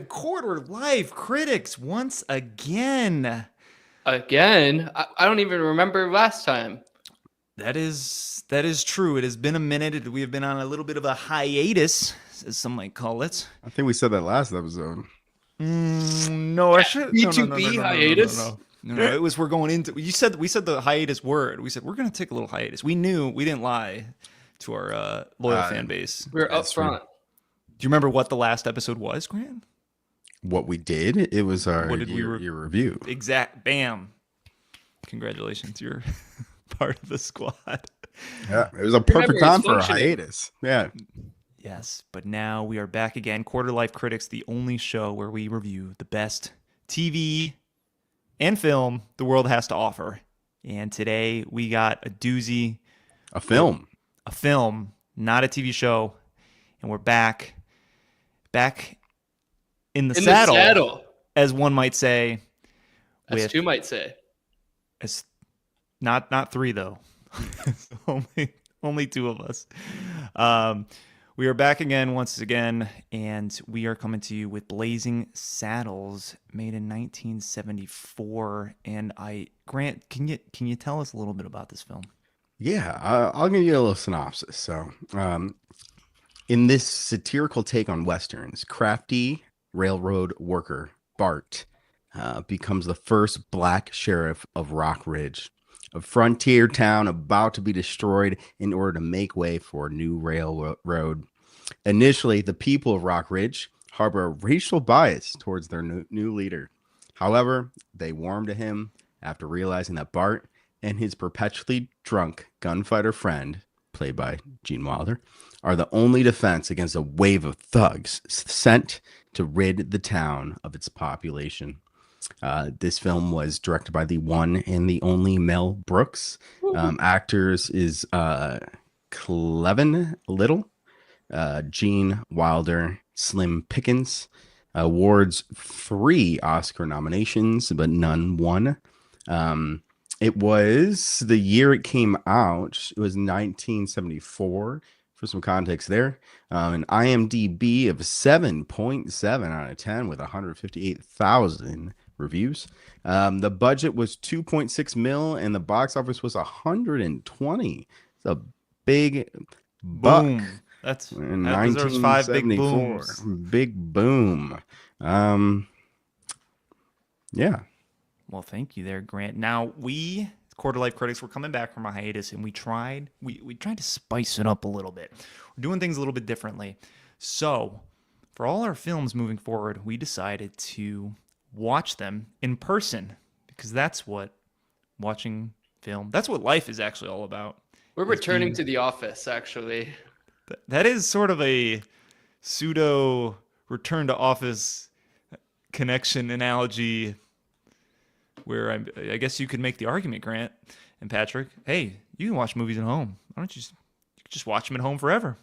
Quarter Life Critics once again. Again? I don't even remember last time. That is true. It has been a minute. We have been on a little bit of a hiatus, as some might call it. I think we said that last episode. No, I should. No, B2B hiatus? No. It was we're going into. We said the hiatus word. We said we're going to take a little hiatus. We knew we didn't lie to our loyal fan base. We're up front. Do you remember what the last episode was, Grant? What we did? It was our year review. Bam. Congratulations, you're part of the squad. Yeah, it was a perfect time for a hiatus. Yeah. Yes, but now we are back again. Quarter Life Critics, the only show where we review the best TV and film the world has to offer. And today we got a doozy. A film, not a TV show. And we're back in the saddle, as one might say. As two might say. As not three though. only two of us. We are back again once again, and we are coming to you with Blazing Saddles, made in 1974. And Grant, can you tell us a little bit about this film? Yeah, I'll give you a little synopsis. So, in this satirical take on Westerns, crafty railroad worker Bart becomes the first black sheriff of Rock Ridge, a frontier town about to be destroyed in order to make way for a new railroad. Initially, the people of Rock Ridge harbor a racial bias towards their new leader. However, they warm to him after realizing that Bart and his perpetually drunk gunfighter friend, played by Gene Wilder, are the only defense against a wave of thugs sent to rid the town of its population. This film was directed by the one and the only Mel Brooks. Actors is Clevin Little, Gene Wilder, Slim Pickens. Awards 3 Oscar nominations, but none won. It was the year it came out. It was 1974. For some context there, an IMDb of 7.7 out of 10 with 158,000 reviews. The budget was 2.6 mil, and the box office was 120. It's a big buck. Boom. That deserves 5 big booms. Big boom. Yeah. Well, thank you there, Grant. Now, Quarter Life Critics, we're coming back from a hiatus, and we tried to spice it up a little bit. We're doing things a little bit differently. So, for all our films moving forward, we decided to watch them in person, because that's what watching film, that's what life is actually all about. We're returning to the office, actually. That is sort of a pseudo return to office connection analogy, where I guess you could make the argument, Grant and Patrick, hey, you can watch movies at home. Why don't you just watch them at home forever?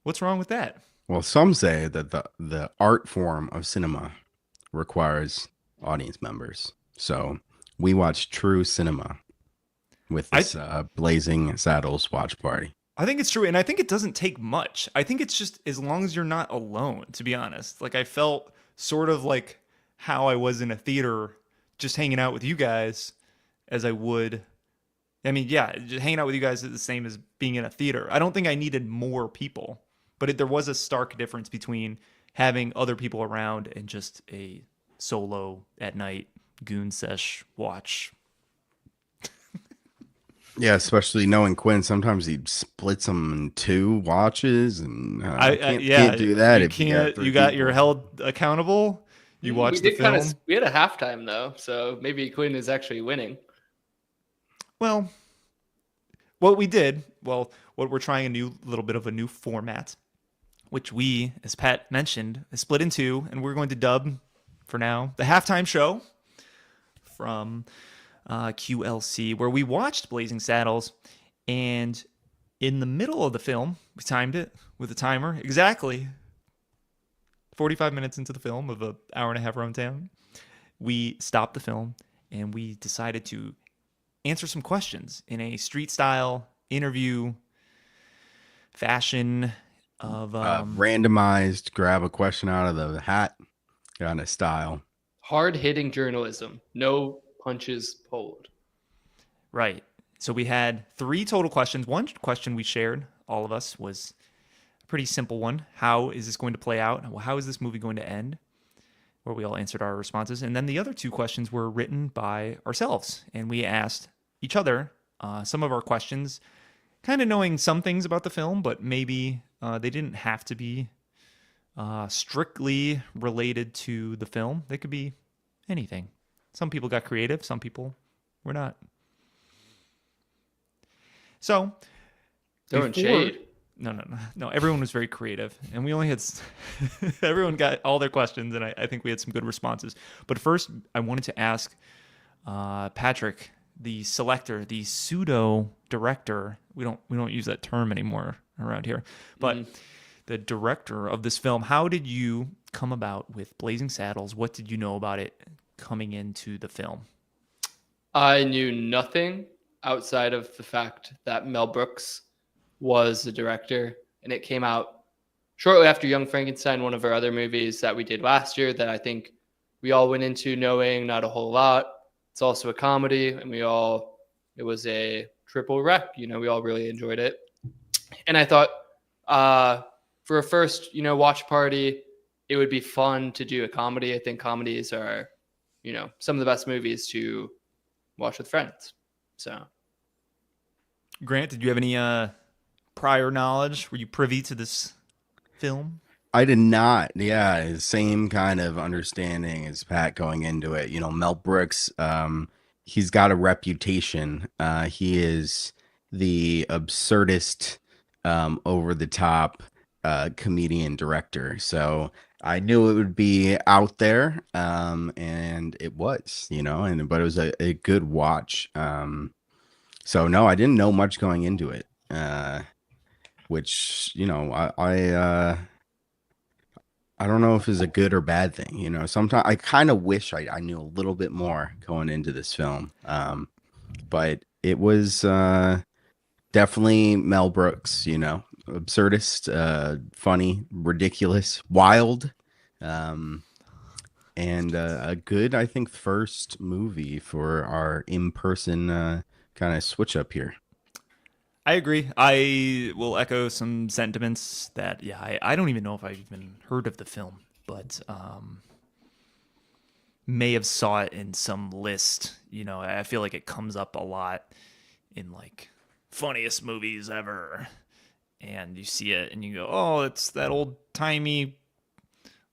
What's wrong with that? Well, some say that the art form of cinema requires audience members. So we watch true cinema with this Blazing Saddles watch party. I think it's true, and I think it doesn't take much. I think it's just as long as you're not alone, to be honest. Like, I felt sort of like how I was in a theater just hanging out with you guys as I would. I mean, yeah, just hanging out with you guys is the same as being in a theater. I don't think I needed more people, but there was a stark difference between having other people around and just a solo at night goon sesh watch. Yeah, especially knowing Quinn, sometimes he splits them in 2 watches, and can't do that. You're held accountable. You watch the film. We had a halftime though, so maybe Quinn is actually winning. Well, what we're trying a little bit of a new format, which we, as Pat mentioned, is split in 2, and we're going to dub for now the halftime show from QLC, where we watched Blazing Saddles, and in the middle of the film, we timed it with a timer exactly 45 minutes into the film of an hour-and-a-half runtime. We stopped the film and we decided to answer some questions in a street-style interview fashion of randomized, grab a question out of the hat. kind of style. Hard-hitting journalism. No punches pulled. Right. So we had 3 total questions. One question we shared, all of us, was a pretty simple one. How is this going to play out? How is this movie going to end? Where we all answered our responses. And then the other 2 questions were written by ourselves. And we asked each other some of our questions, kind of knowing some things about the film, but maybe they didn't have to be strictly related to the film. They could be anything. Some people got creative, some people were not. So, Throwing shade. No. Everyone was very creative, and we only had everyone got all their questions, and I think we had some good responses. But first, I wanted to ask Patrick, the selector, the pseudo director. We don't use that term anymore around here, but the director of this film. How did you come about with Blazing Saddles? What did you know about it coming into the film? I knew nothing outside of the fact that Mel Brooks was the director, and it came out shortly after Young Frankenstein, one of our other movies that we did last year that I think we all went into knowing not a whole lot. It's also a comedy, and it was a triple rec. We all really enjoyed it. And I thought for a first, watch party, it would be fun to do a comedy. I think comedies are, some of the best movies to watch with friends. So, Grant, did you have any prior knowledge? Were you privy to this film? I did not. Yeah, same kind of understanding as Pat going into it. Mel Brooks, he's got a reputation. He is the absurdist, over the top comedian director. So I knew it would be out there, and it was, but it was a good watch. So no, I didn't know much going into it, which, I don't know if it's a good or bad thing. Sometimes I kind of wish I knew a little bit more going into this film. But it was definitely Mel Brooks, absurdist, funny, ridiculous, wild, and a good, I think, first movie for our in-person kind of switch up here. I agree. I will echo some sentiments that, I don't even know if I've even heard of the film, but may have saw it in some list. I feel like it comes up a lot in like funniest movies ever. And you see it and you go, oh, it's that old timey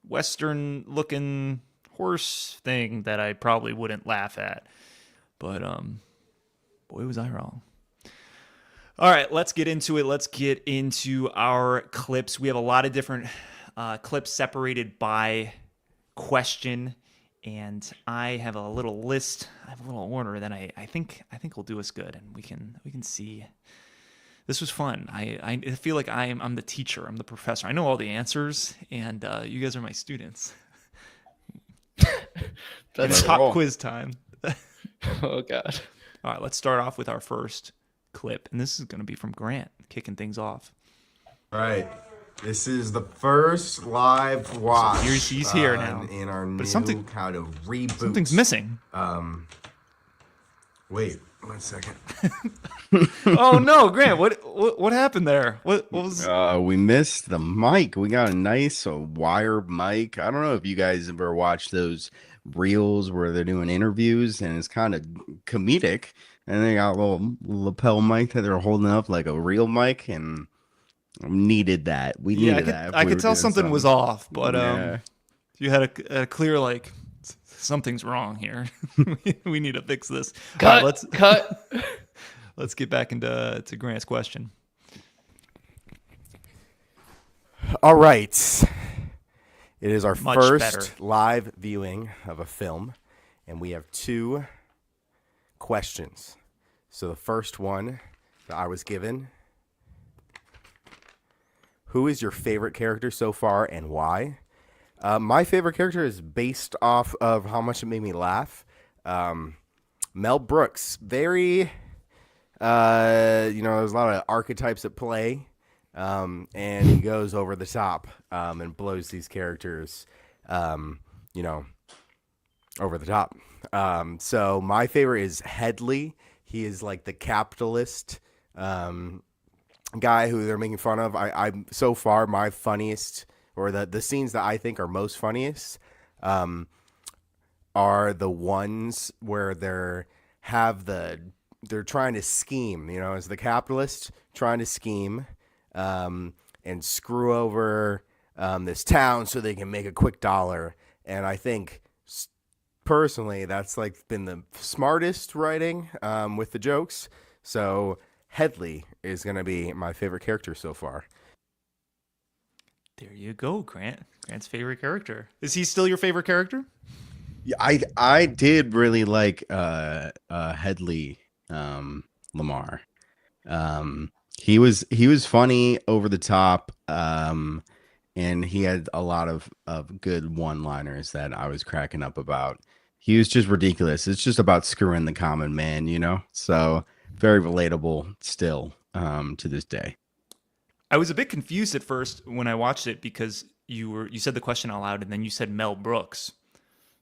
Western looking horse thing that I probably wouldn't laugh at. But boy, was I wrong. All right, let's get into it. Let's get into our clips. We have a lot of different clips separated by question, and I have a little list. I have a little order that I think will do us good, and we can see. This was fun. I feel like I'm the teacher. I'm the professor. I know all the answers, and you guys are my students. That's pop quiz time. Oh God! All right, let's start off with our first clip, and this is going to be from Grant kicking things off. All right, this is the first live watch. So he's here now in our but new kind of reboot. Something's missing. Wait 1 second. Oh no, Grant! What happened there? What was? We missed the mic. We got a nice wire mic. I don't know if you guys ever watched those reels where they're doing interviews, and it's kind of comedic. And they got a little lapel mic that they're holding up like a real mic, and needed that. We needed that. I could tell something was off, but Yeah. you had a clear like something's wrong here. We need to fix this. Cut. All right, Cut. let's get back into Grant's question. All right. It is our Much first better. live viewing of a film, and we have 2 questions. So the first one that I was given: who is your favorite character so far and why? My favorite character is based off of how much it made me laugh. Mel Brooks, very, there's a lot of archetypes at play, and he goes over the top and blows these characters, over the top. So my favorite is Headley. He is like the capitalist guy who they're making fun of. I'm so far my funniest, or the scenes that I think are most funniest, are the ones where they're trying to scheme, as the capitalist trying to scheme, and screw over this town so they can make a quick dollar. And I think personally that's like been the smartest writing with the jokes. So Headley is going to be my favorite character so far. There you go, Grant. Grant's favorite character. Is he still your favorite character? Yeah, I did really like Headley Lamar. He was funny, over the top, and he had a lot of good one-liners that I was cracking up about. He was just ridiculous. It's just about screwing the common man, So very relatable still to this day. I was a bit confused at first when I watched it because you said the question out loud and then you said Mel Brooks.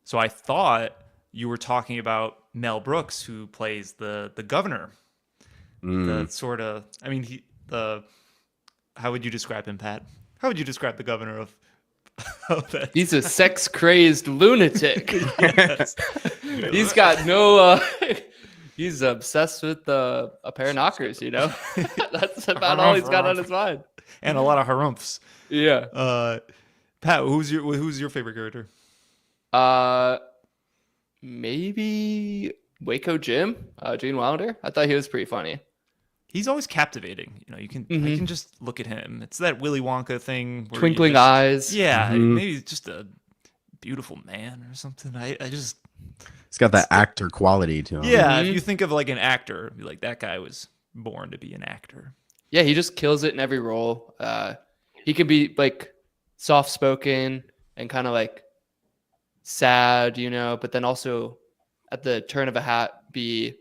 So I thought you were talking about Mel Brooks, who plays the governor. The sort of, I mean, how would you describe him, Pat? How would you describe the governor of that? He's a sex crazed lunatic. Yes. He's got no. He's obsessed with a pair of knockers. That's about all he's got on his mind. And a lot of harumphs. Yeah. Pat, who's your favorite character? Maybe Waco Jim, Gene Wilder. I thought he was pretty funny. He's always captivating. I can just look at him. It's that Willy Wonka thing. Where Twinkling eyes. Yeah, maybe he's just a beautiful man or something. I just. It's got that actor quality to him. Yeah, if you think of like an actor, be like, that guy was born to be an actor. Yeah, he just kills it in every role. He could be like soft spoken and kind of like sad, but then also at the turn of a hat be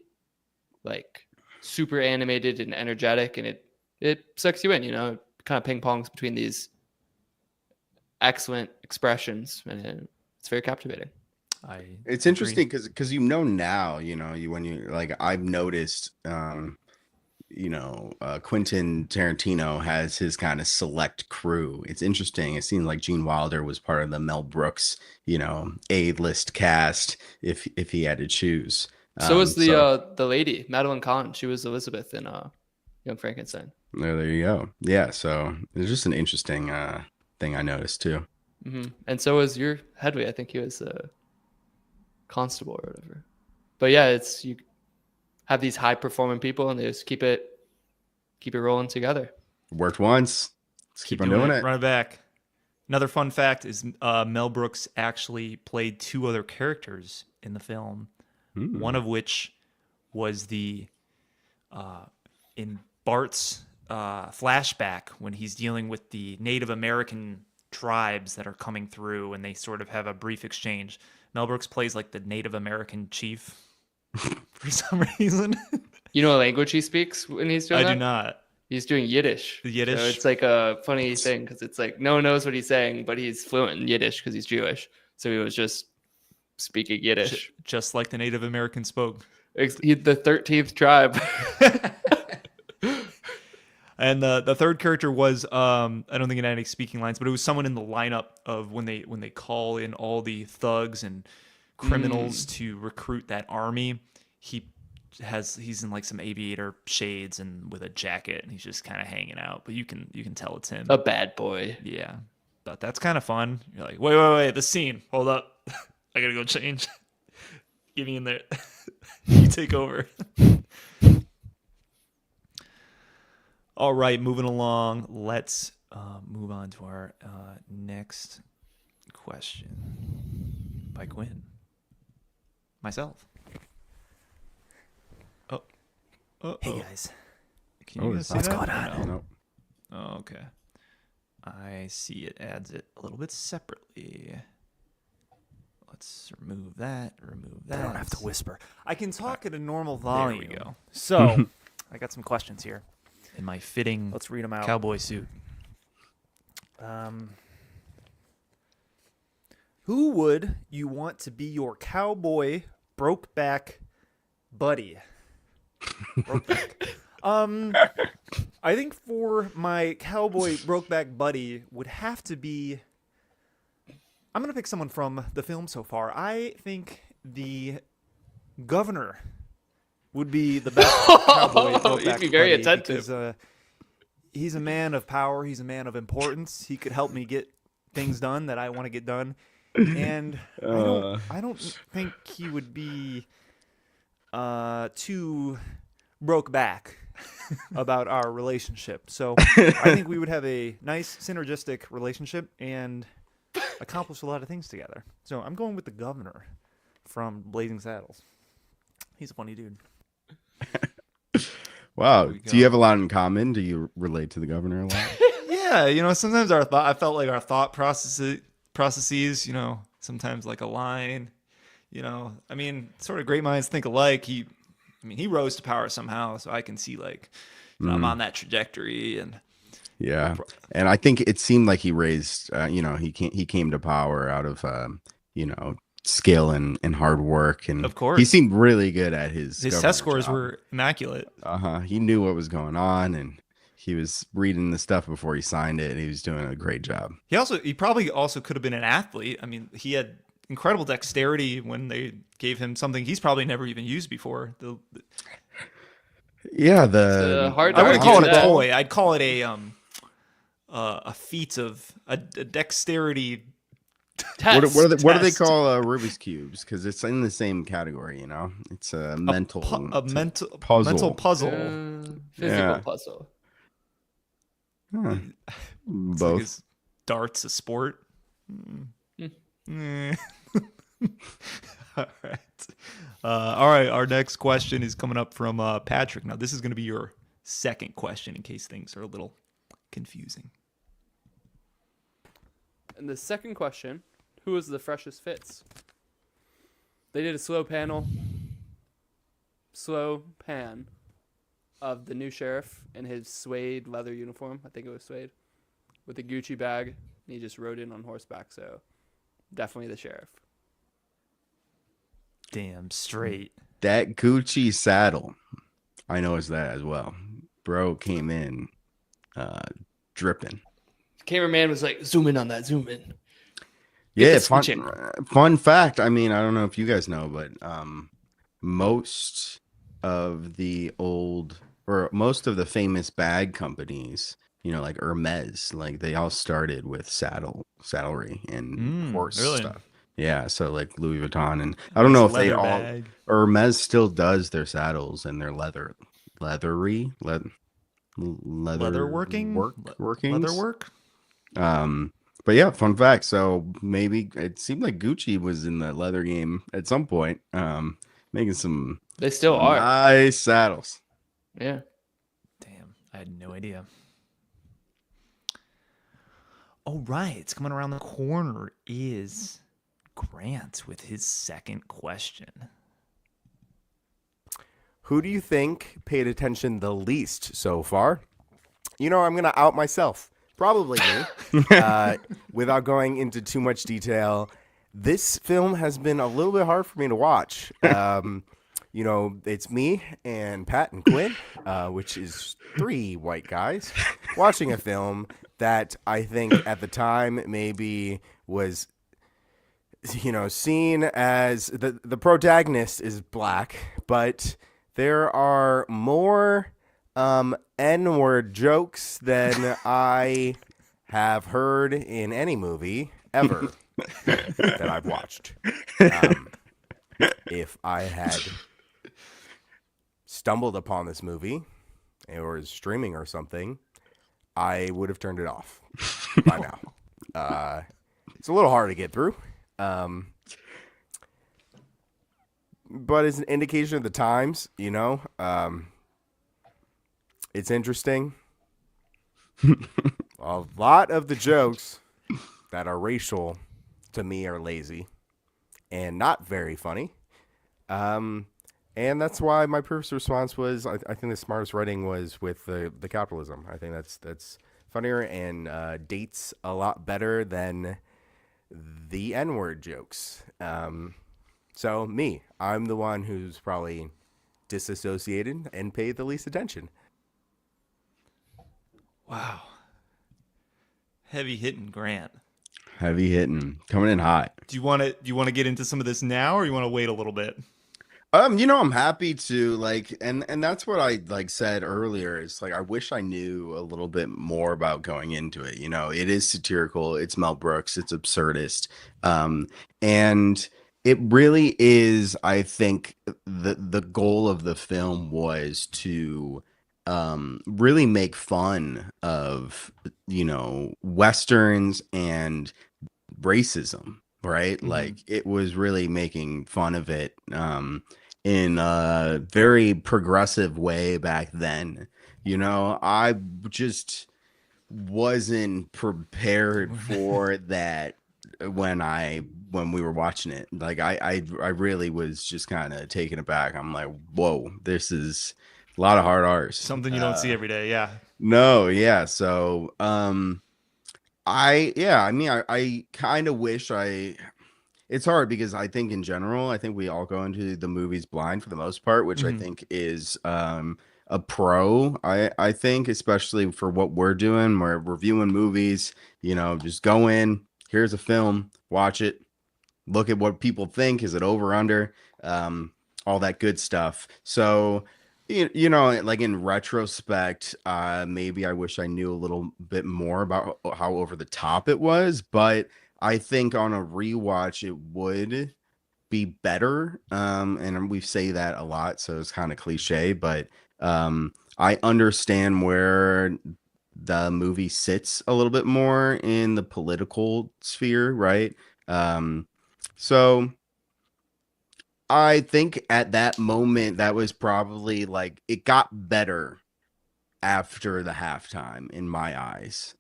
like super animated and energetic, and it sucks you in. It kind of ping pongs between these excellent expressions, and it's very captivating. It's interesting because now, when you like, I've noticed, Quentin Tarantino has his kind of select crew. It's interesting. It seems like Gene Wilder was part of the Mel Brooks, A-list cast if he had to choose. So was the lady, Madeline Kahn. She was Elizabeth in Young Frankenstein. There you go. Yeah, so it's just an interesting thing I noticed too. Mm-hmm. And so was your Hedwig. I think he was constable or whatever. But yeah, you have these high performing people and they just keep it rolling together. Worked once. Let's keep on doing it. Run it back. Another fun fact is Mel Brooks actually played two other characters in the film. One of which was in Bart's flashback when he's dealing with the Native American tribes that are coming through, and they sort of have a brief exchange. Mel Brooks plays like the Native American chief for some reason. You know what language he speaks when he's doing that? I do not. He's doing Yiddish. Yiddish? So it's like a funny thing because it's like no one knows what he's saying, but he's fluent in Yiddish because he's Jewish. So he was just speaking Yiddish. Just like the Native American spoke. He's the 13th tribe. And the third character was I don't think it had any speaking lines, but it was someone in the lineup of when they call in all the thugs and criminals to recruit that army. He's in like some aviator shades and with a jacket, and he's just kind of hanging out, but you can tell it's him. A bad boy. Yeah, but that's kind of fun. You're like, wait, the scene. Hold up, I gotta go change. Get me in there. You take over. All right, moving along. Let's move on to our next question by Quinn. Myself. Oh. Hey, guys. Can you guys see what's that? going on? No. Oh, okay. I see it adds it a little bit separately. Let's remove that. I don't have to whisper. I can talk at a normal volume. There we go. So, I got some questions here. In my fitting Let's read them out. cowboy suit. Who would you want to be your cowboy brokeback buddy? Brokeback. I think for my cowboy brokeback buddy would have to be. I'm gonna pick someone from the film so far. I think the governor would be the best cowboy brokeback He'd be very buddy attentive. because he's a man of power. He's a man of importance. He could help me get things done that I want to get done, and I don't think he would be too broke back about our relationship. So I think we would have a nice synergistic relationship and accomplish a lot of things together. So I'm going with the governor from Blazing Saddles. He's a funny dude. Wow. we Do you go. have a lot in common? Do you relate to the governor a lot? Yeah, sometimes I felt like our thought processes, sometimes like a line, I mean, sort of great minds think alike. He rose to power somehow, so I can see like I'm on that trajectory, and Yeah. And I think it seemed like he raised, he came to power out of, skill and hard work. And Of course. he seemed really good at his his governor test scores job. were immaculate. He knew what was going on, and he was reading the stuff before he signed it. And he was doing a great job. He probably also could have been an athlete. I mean, he had incredible dexterity when they gave him something he's probably never even used before. Yeah, hard to I wouldn't call it a argue that. toy. I'd call it a feat of a dexterity. Test. what do they test. call Rubik's cubes? Because it's in the same category. It's a mental mental puzzle. mental puzzle. Physical Yeah. puzzle. Huh. It's Both. like, is darts a sport? Eh. All right. All right. Our next question is coming up from Patrick. Now, this is going to be your second question in case things are a little confusing. And the second question, who was the freshest fits? They did a slow pan of the new sheriff in his suede leather uniform. I think it was suede, with a Gucci bag. And he just rode in on horseback. So definitely the sheriff. Damn straight. That Gucci saddle, I know it's that as well. Bro came in dripping. Cameraman was like, zoom in on that, zoom in. Yeah, the fun, switching. fun fact. I mean, I don't know if you guys know, but most of the famous bag companies, like Hermes, like they all started with saddlery and horse really? stuff. Yeah, so like Louis Vuitton, and I don't know if they Leather all bag. Hermes still does their saddles and their leather working workings. Leather work. But yeah, fun fact. So maybe it seemed like Gucci was in the leather game at some point, making some They still are. nice saddles. Yeah. Damn, I had no idea. All right, it's coming around the corner is Grant with his second question. Who do you think paid attention the least so far? I'm going to out myself. Probably me. Without going into too much detail, this film has been a little bit hard for me to watch. It's me and Pat and Quinn, which is 3 white guys, watching a film that I think at the time maybe was, seen as the protagonist is black, but there are more N-word jokes than I have heard in any movie ever that I've watched. If I had stumbled upon this movie or is streaming or something, I would have turned it off by now. It's a little hard to get through. But it's an indication of the times, it's interesting. A lot of the jokes that are racial to me are lazy and not very funny. And that's why my first response was, I think the smartest writing was with the capitalism. I think that's funnier and dates a lot better than the N-word jokes. So I'm the one who's probably disassociated and paid the least attention. Wow. Heavy hitting Grant. Heavy hitting, coming in hot. Do you want to get into some of this now, or you want to wait a little bit? I'm happy to and that's what I said earlier. It's like I wish I knew a little bit more about going into it. It is satirical, it's Mel Brooks, it's absurdist. And it really is, I think the goal of the film was to really make fun of, Westerns and racism, right? Like it was really making fun of it in a very progressive way back then. I just wasn't prepared for that when we were watching it. Like I really was just kind of taken aback. I'm like, whoa, this is a lot of hard R's. Something you don't see every day. Yeah. No, yeah. So I kind of wish it's hard because I think in general, I think we all go into the movies blind for the most part, which I think is a pro. I think, especially for what we're doing, we're reviewing movies, just go in, here's a film, watch it, look at what people think, is it over, under, all that good stuff. So like in retrospect, maybe I wish I knew a little bit more about how over the top it was, but I think on a rewatch it would be better. And we say that a lot, so it's kind of cliche, but I understand where the movie sits a little bit more in the political sphere, right? So I think at that moment, that was probably it got better after the halftime in my eyes.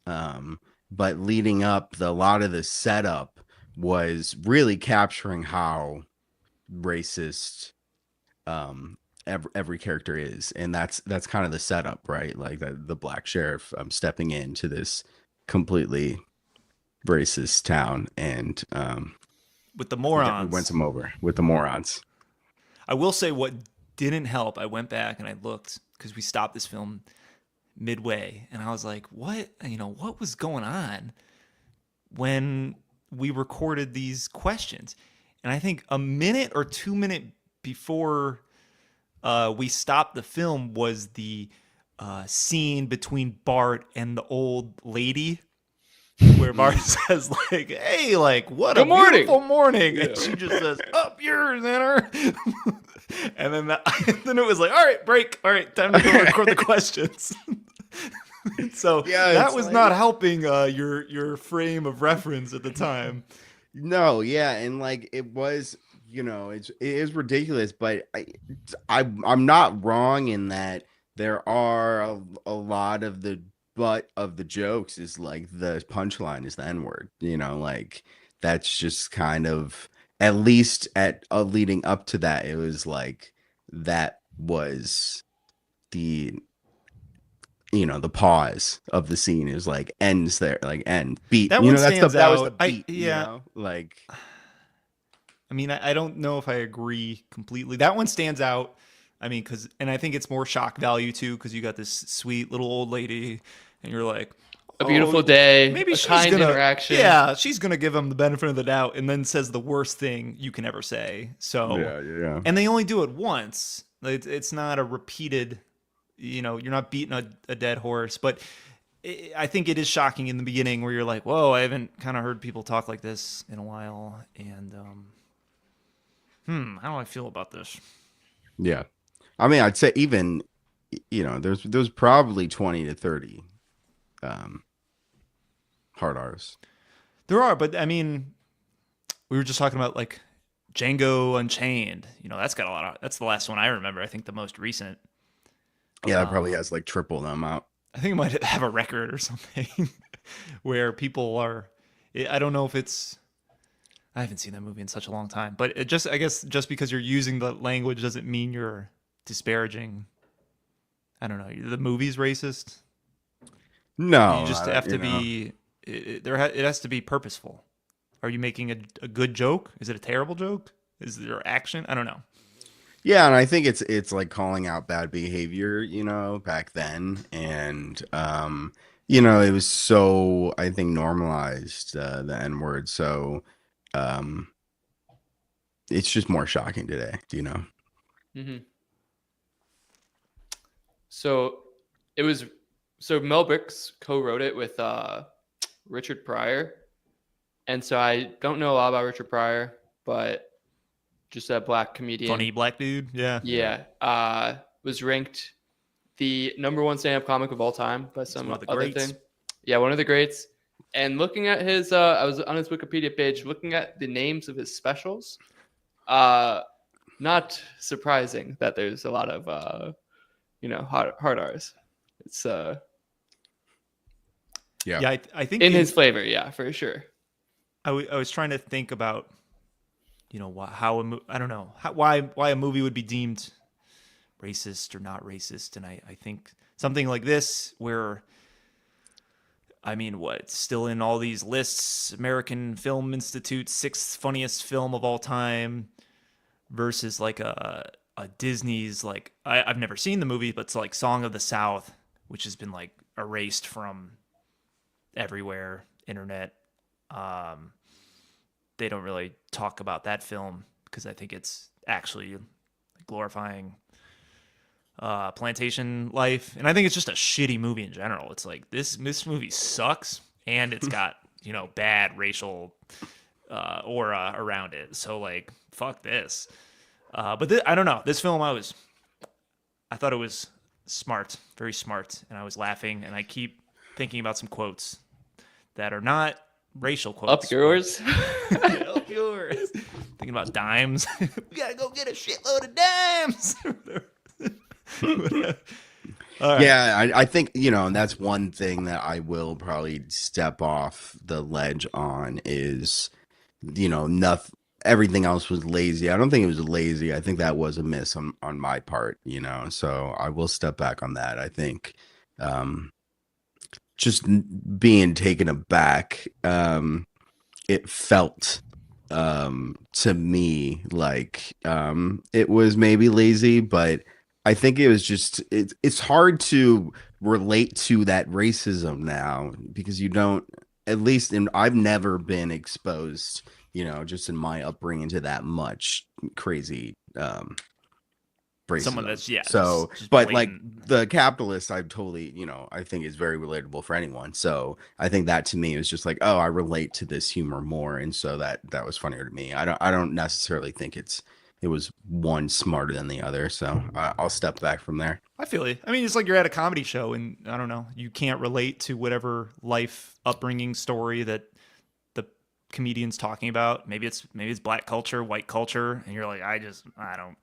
But leading up, a lot of the setup was really capturing how racist every character is, and that's kind of the setup, right? Like the black sheriff stepping into this completely racist town, and With the definitely morons. wins him over with the morons. I will say what didn't help. I went back and I looked because we stopped this film midway, and I was like, "What? What was going on when we recorded these questions?" And I think a minute or 2 minutes before we stopped the film was the scene between Bart and the old lady, where Bart says "Hey, what Good a morning." beautiful morning," and she just says "Up yours, Enter." And then then it was like, "All right, break. All right, time to go record the questions." So Yeah, that it's was like- not helping your frame of reference at the time. No, yeah, and it was, it is ridiculous, but I'm not wrong in that there are a lot of the butt of the jokes is the punchline is the N-word, that's just kind of, at least at leading up to that, it was that was the the pause of the scene is ends there, end beat. That one stands that was the out. beat. Yeah. I mean, I don't know if I agree completely. That one stands out. I mean, and I think it's more shock value too, because you got this sweet little old lady, and you're like, A beautiful day, maybe a she's kind gonna, interaction. yeah, she's gonna give him the benefit of the doubt, and then says the worst thing you can ever say. So, Yeah. and they only do it once. It's not a repeated. You're not beating a dead horse, but I think it is shocking in the beginning where you're like, whoa, I haven't kind of heard people talk like this in a while, and how do I feel about this? Yeah. I mean, I'd say even, there's probably 20 to 30 hard R's. There are, but I mean, we were just talking about Django Unchained. That's got a lot of. That's the last one I remember. I think the most recent. Yeah, that probably has triple the amount. I think it might have a record or something where people are. I don't know if it's. I haven't seen that movie in such a long time, but I guess just because you're using the language doesn't mean you're disparaging. I don't know. The movie's racist. No, You just have to be. It has to be purposeful. Are you making a good joke? Is it a terrible joke? Is there action? I don't know. Yeah, and I think it's like calling out bad behavior, back then, and it was so, I think, normalized, the N word, so um it's just more shocking today. Hmm. So it was so Mel Brooks co-wrote it with Richard Pryor, and so I don't know a lot about Richard Pryor, but just a black comedian. Funny black dude. Yeah. Yeah. Was ranked the #1 stand-up comic of all time by some one of the other greats. thing. Yeah, one of the greats. And looking at his, I was on his Wikipedia page, looking at the names of his specials. Not surprising that there's a lot of, hard R's. It's Yeah. Yeah, I think in his flavor, yeah, for sure. I was trying to think about, I don't know why a movie would be deemed racist or not racist, and I think something like this, where, I mean, it's still in all these lists, American Film Institute 6th funniest film of all time, versus like a Disney's, like, I've never seen the movie, but it's like Song of the South, which has been like erased from everywhere, internet. They don't really talk about that film because I think it's actually glorifying plantation life, and I think it's just a shitty movie in general. It's like this movie sucks, and it's got bad racial aura around it. So like, fuck this. But I don't know. This film, I thought it was smart, very smart, and I was laughing, and I keep thinking about some quotes that are not racial quotes. Up yours. Up yours. Thinking about dimes. We gotta go get a shitload of dimes. All right. Yeah, I think, and that's one thing that I will probably step off the ledge on is, nothing. Everything else was lazy. I don't think it was lazy. I think that was a miss on my part, so I will step back on that. I think just being taken aback, it felt to me like it was maybe lazy, but I think it was just it's hard to relate to that racism now because you don't, at least I've never been exposed, just in my upbringing, to that much crazy racism. Someone that's so just but blatant. like the capitalist, I totally, I think is very relatable for anyone. So I think that to me was just like, oh, I relate to this humor more, and so that was funnier to me. I don't necessarily think it was one smarter than the other, so I'll step back from there. I feel you. I mean, it's like you're at a comedy show, and I don't know, you can't relate to whatever life upbringing story that the comedian's talking about. Maybe it's black culture, white culture, and you're like, I don't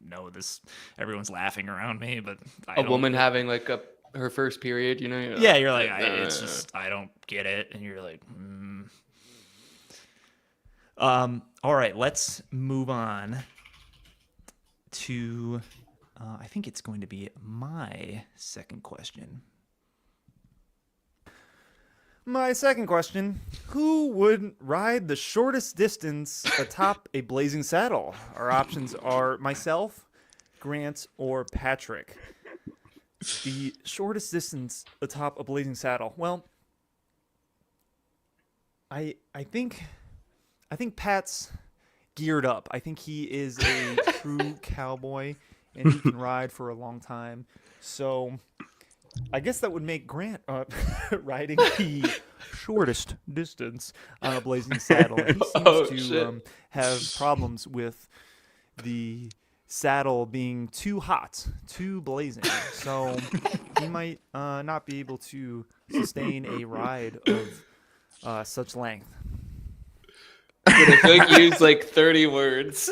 know this. Everyone's laughing around me, but A woman having like her first period, Yeah, you're like, it's just, I don't get it, and you're like, All right, let's move on to, I think it's going to be my second question. My second question: who would ride the shortest distance atop a blazing saddle? Our options are myself, Grant, or Patrick. The shortest distance atop a blazing saddle. Well, I think Pat's geared up. I think he is a true cowboy, and he can ride for a long time. So I guess that would make Grant riding the shortest distance on a blazing saddle. He seems to have problems with the saddle being too hot, too blazing. So he might not be able to sustain a ride of such length. But I feel like you use like 30 words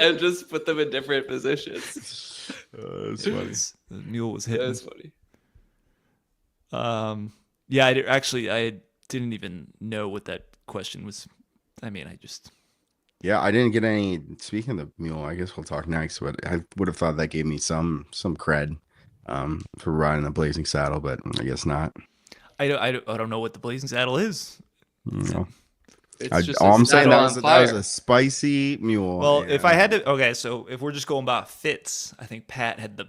and just put them in different positions. That's funny. The mule was hitting. That's funny. Yeah, I didn't even know what that question was. I mean, Yeah, I didn't get any. Speaking of the mule, I guess we'll talk next. But I would have thought that gave me some cred for riding a blazing saddle, but I guess not. I don't know what the blazing saddle is. It's just all a I'm saying saddle that on was fire. a spicy mule. Well, if I and- had to, okay, so if we're just going about fits, I think Pat had the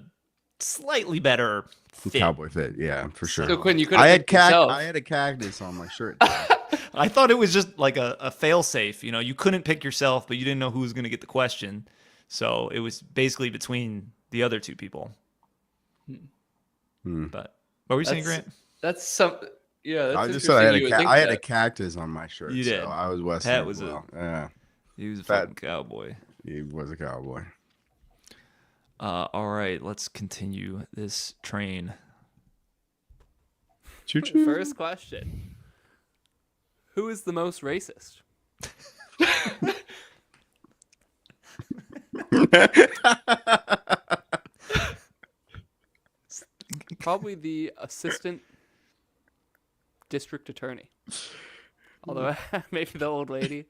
slightly better fit. cowboy fit, yeah, for sure. So Quinn, you could I have had picked yourself. I had a cactus on my shirt. I thought it was just like a fail safe. You know, you couldn't pick yourself, but you didn't know who was going to get the question. So it was basically between the other two people. But what were you saying, Grant? That's some. Yeah, that's I just interesting. said You would think I had a that. cactus on my shirt. You did. So I was Western. Pat as was well. Yeah, He was a Pat- fucking cowboy. he was a cowboy. All right, let's continue this train. Choo choo. First question. Who is the most racist? Probably the assistant district attorney. Although maybe the old lady.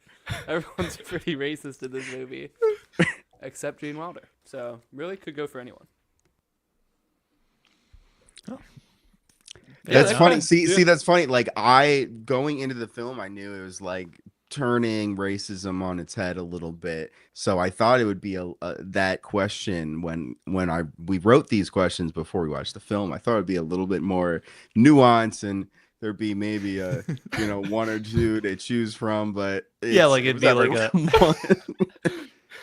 Everyone's pretty racist in this movie. Except Gene Wilder. So really could go for anyone. That's Yeah, funny. no. See, that's funny. Like I going into the film, I knew it was like turning racism on its head a little bit. So I thought it would be a that question when we wrote these questions before we watched the film. I thought it'd be a little bit more nuanced and there'd be maybe a one or two to choose from. But Yeah, like it it'd was be like everyone.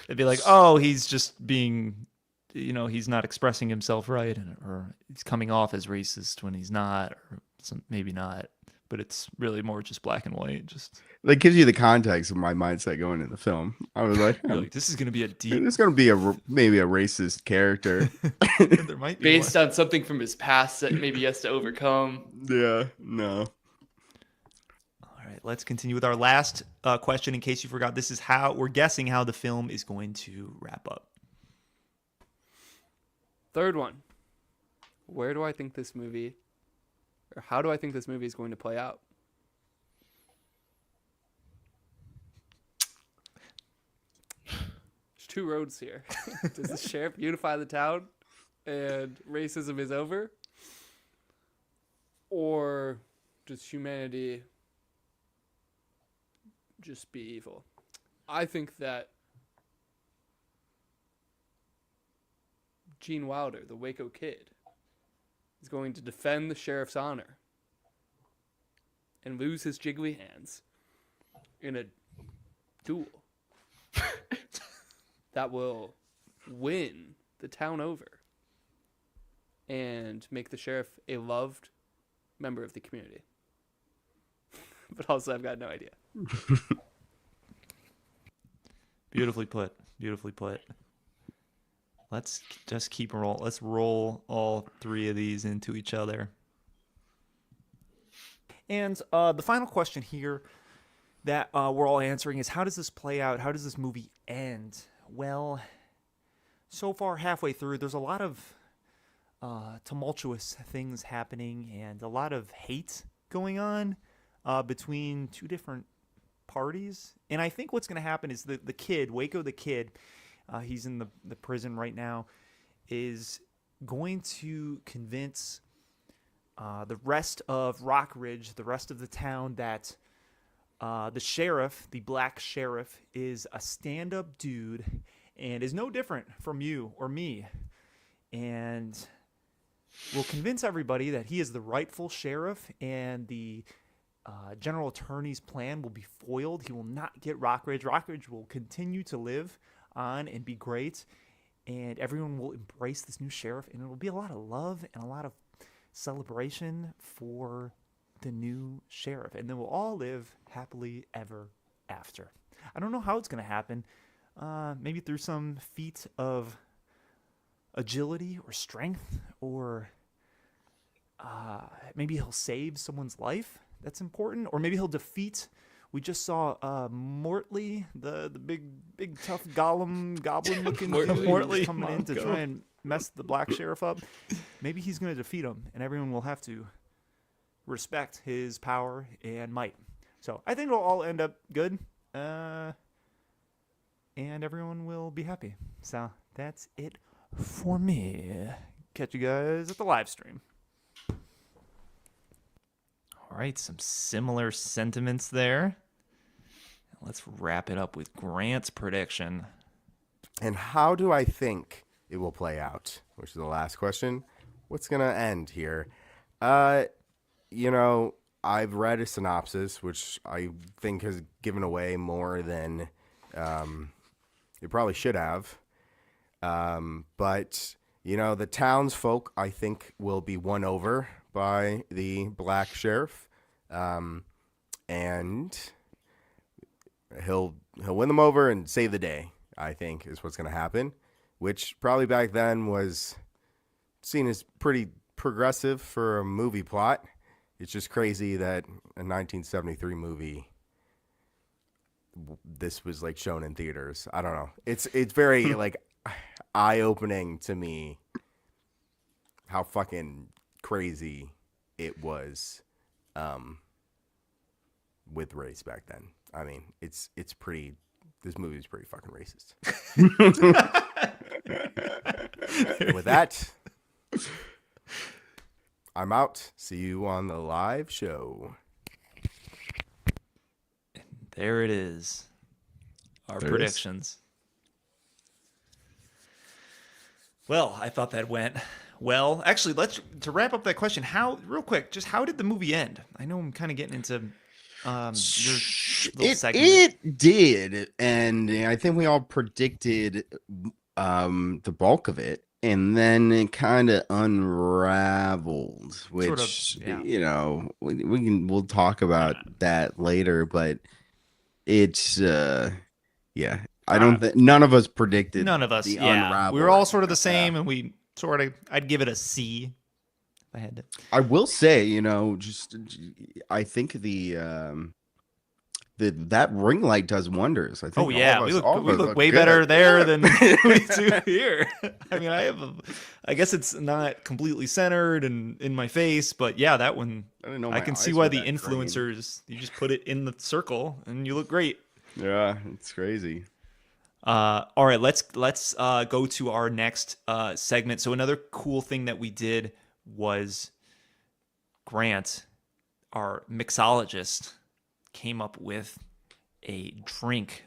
It'd be like, oh, he's just being, he's not expressing himself right, or he's coming off as racist when he's not, or maybe not. But it's really more just black and white. Just That gives you the context of my mindset going in the film. I was like, you're like, this is gonna be a deep. there's going to be maybe a racist character. There might be Based one. on something from his past that maybe he has to overcome. Yeah, no. All right, let's continue with our last question. In case you forgot, this is how we're guessing how the film is going to wrap up. Third one. Where do I think this movie, or how do I think this movie is going to play out? There's two roads here. Does the sheriff unify the town and racism is over? Or does humanity just be evil? I think that Gene Wilder, the Waco Kid, is going to defend the sheriff's honor and lose his jiggly hands in a duel that will win the town over and make the sheriff a loved member of the community. But also, I've got no idea. Beautifully put. Beautifully put. Let's just keep roll. Let's roll all three of these into each other. And the final question here that we're all answering is, how does this play out? How does this movie end? Well, so far halfway through, there's a lot of tumultuous things happening and a lot of hate going on between two different parties. And I think what's going to happen is the kid, Waco the kid, he's in the prison right now, is going to convince the rest of Rockridge, the rest of the town, that the sheriff, the black sheriff, is a stand-up dude and is no different from you or me. And will convince everybody that he is the rightful sheriff, and the general attorney's plan will be foiled. He will not get Rockridge. Rockridge will continue to live on and be great, and everyone will embrace this new sheriff, and it will be a lot of love and a lot of celebration for the new sheriff, and then we'll all live happily ever after. I don't know how it's going to happen. Maybe through some feat of agility or strength, or maybe he'll save someone's life. That's important. Or maybe he'll defeat. We just saw Mortley, the big tough goblin looking Mortley coming in to try and mess the black sheriff up. Maybe he's going to defeat him, and everyone will have to respect his power and might. So I think it'll all end up good, and everyone will be happy. So that's it for me. Catch you guys at the live stream. All right, some similar sentiments there. let's wrap it up with Grant's prediction. And how do I think it will play out? Which is the last question. What's going to end here? You know, I've read a synopsis, which I think has given away more than it probably should have. But, you know, the townsfolk, I think, will be won over by the black sheriff. And he'll win them over and save the day, I think, is what's going to happen, which probably back then was seen as pretty progressive for a movie plot. It's just crazy that a 1973 movie, this was like shown in theaters. I don't know. It's very like eye-opening to me how fucking crazy it was with race back then. I mean, it's pretty. This movie is pretty fucking racist. And with that, I'm out. See you on the live show. There it is. Our There it is. predictions. Well, I thought that went well. Actually, to wrap up that question, real quick, just how did the movie end? I know I'm kind of getting into your little segment. It did, and I think we all predicted the bulk of it, and then it kind of unraveled, which yeah. you know we'll talk about that later, but it's yeah. I don't think none of us predicted. None of us. the Yeah, unravel. we were all sort of the same, and we sort of. I'd give it a C. If I had to. I will say, you know, just I think that ring light does wonders. I think. Oh yeah, all we of us look way good. better there than we do here. I mean, I guess it's not completely centered and in my face, but yeah, that one. I didn't know I my can see eyes why were the that green. influencers. You just put it in the circle and you look great. Yeah, it's crazy. All right, let's go to our next segment. So another cool thing that we did was Grant, our mixologist, came up with a drink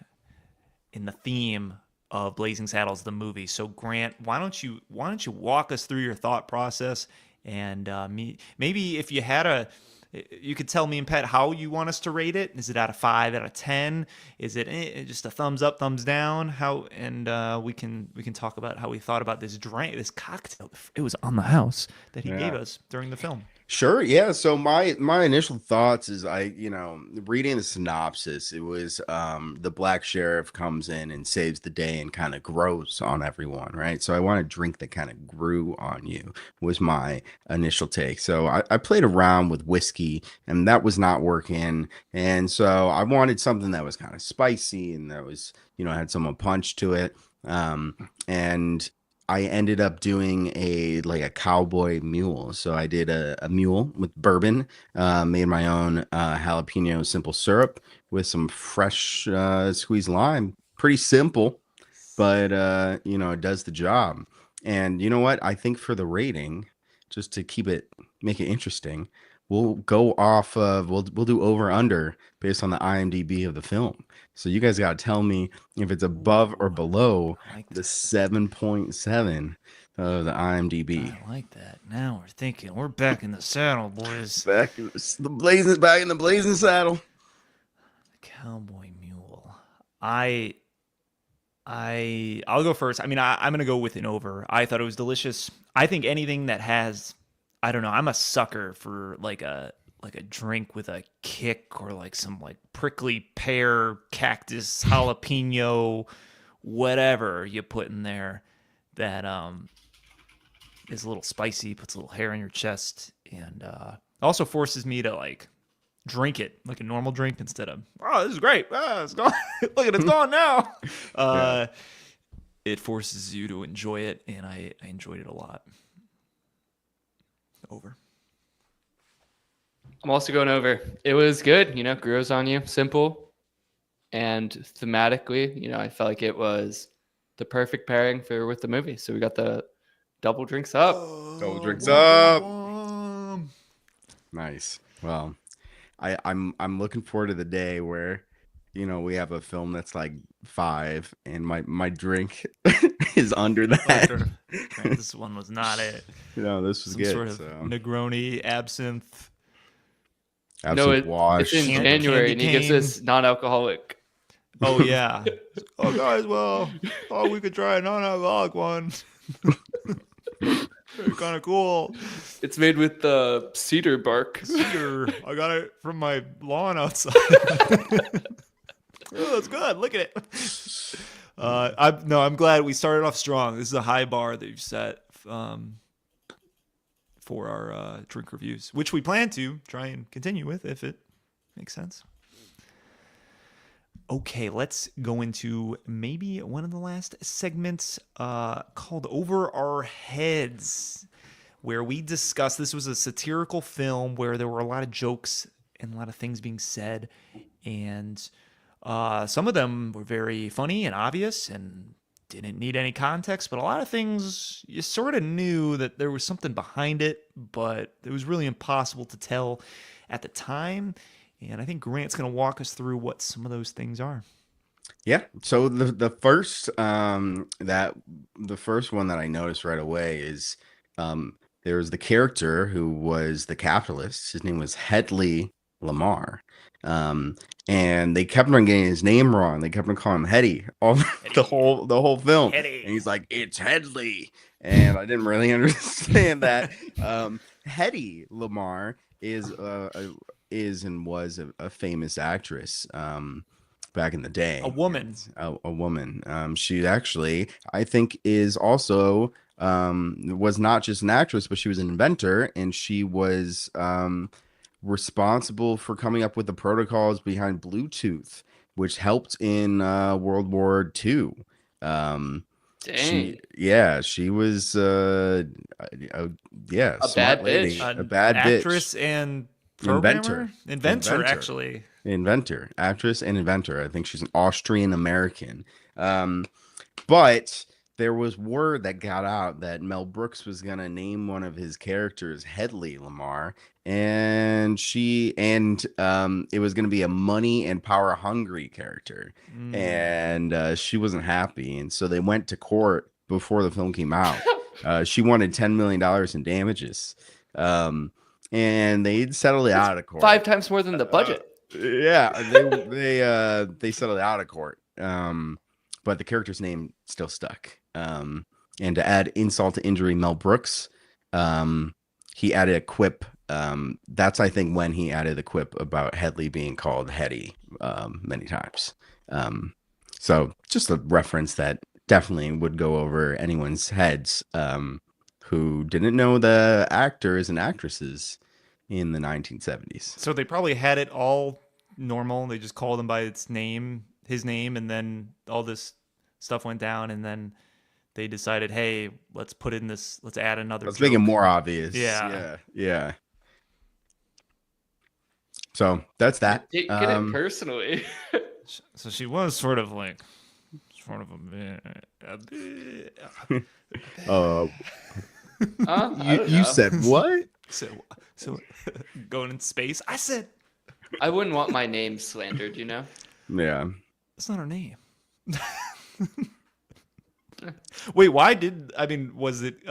in the theme of Blazing Saddles, the movie. So Grant, why don't you walk us through your thought process, and maybe if you had you could tell me and Pat how you want us to rate it. Is it out of 5, out of 10? Is it just a thumbs up, thumbs down? How, and we can talk about how we thought about this drink, this cocktail. It was on the house that he gave us during the film. Sure, yeah. So my initial thoughts is reading the synopsis, it was the black sheriff comes in and saves the day and kind of grows on everyone, right? So I want a drink that kind of grew on you was my initial take. So I played around with whiskey and that was not working. And so I wanted something that was kind of spicy and that was, had some punch to it. And I ended up doing a cowboy mule. So I did a mule with bourbon, made my own jalapeno simple syrup with some fresh squeezed lime. Pretty simple, but it does the job. And you know what? I think for the rating, just to make it interesting, we'll go off of we'll do over under based on the IMDb of the film. So you guys got to tell me if it's above or below the 7.7 of the IMDb. I like that. Now we're thinking. We're back in the saddle, boys. Back in the blazing saddle. The cowboy mule. I'll go first. I mean, I'm gonna go with an over. I thought it was delicious. I think anything that has, I don't know. I'm a sucker for like a drink with a kick or like some like prickly pear, cactus, jalapeno, whatever you put in there that is a little spicy, puts a little hair in your chest, and also forces me to like drink it like a normal drink instead of, oh, this is great. It's gone. Look at it's gone now. It forces you to enjoy it, and I enjoyed it a lot. Over. I'm also going over. It was good, grows on you, simple, and thematically, I felt like it was the perfect pairing with the movie. So we got the double drinks up. Double drinks up. Nice. Well, I'm looking forward to the day where we have a film that's like 5, and my drink is under that. Right, this one was not it. This was Some good. sort of So Negroni, absinthe. No, absinthe wash. it's in Can- January, candy and he gives cane. us non-alcoholic. Oh yeah. Oh guys, well, thought we could try a non-alcoholic one. Kind of cool. It's made with cedar bark. Cedar. I got it from my lawn outside. Oh, that's good. Look at it. I'm glad we started off strong. This is a high bar that you've set for our drink reviews, which we plan to try and continue with if it makes sense. Okay, let's go into maybe one of the last segments called Over Our Heads, where we discussed, this was a satirical film where there were a lot of jokes and a lot of things being said, and some of them were very funny and obvious and didn't need any context, but a lot of things you sort of knew that there was something behind it, but it was really impossible to tell at the time. And I think Grant's going to walk us through what some of those things are. Yeah. So the first one that I noticed right away is there was the character who was the capitalist. His name was Hedley Lamar. And they kept on getting his name wrong. They kept on calling him Hetty all the whole film. Hetty. And he's like, "It's Hedley," and I didn't really understand that. Hetty Lamar is and was a famous actress back in the day. A woman. A woman. She actually, I think, is also was not just an actress, but she was an inventor, and she was responsible for coming up with the protocols behind Bluetooth, which helped in World War II. Dang. She was a smart bad lady, bitch. a bad actress bitch. and Inventor. Inventor, actually. Inventor, actress and inventor. I think she's an Austrian American. But there was word that got out that Mel Brooks was gonna name one of his characters Hedley Lamar, and it was gonna be a money and power hungry character, and she wasn't happy, and so they went to court before the film came out. She wanted $10 million in damages. And they settled it out of court. 5 times more than the budget. They settled it out of court. But the character's name still stuck. And to add insult to injury, Mel Brooks, he added a quip. That's, I think, when he added the quip about Hedley being called Hetty many times. So just a reference that definitely would go over anyone's heads who didn't know the actors and actresses in the 1970s. So they probably had it all normal. They just called him by his name, and then all this stuff went down, and then they decided, hey, let's add another Let's joke. make it more obvious. Yeah. So that's that. Get it personally. So she was sort of a bit. You said what? So going in space. I said I wouldn't want my name slandered, you know? Yeah. that's not her name. Wait, was it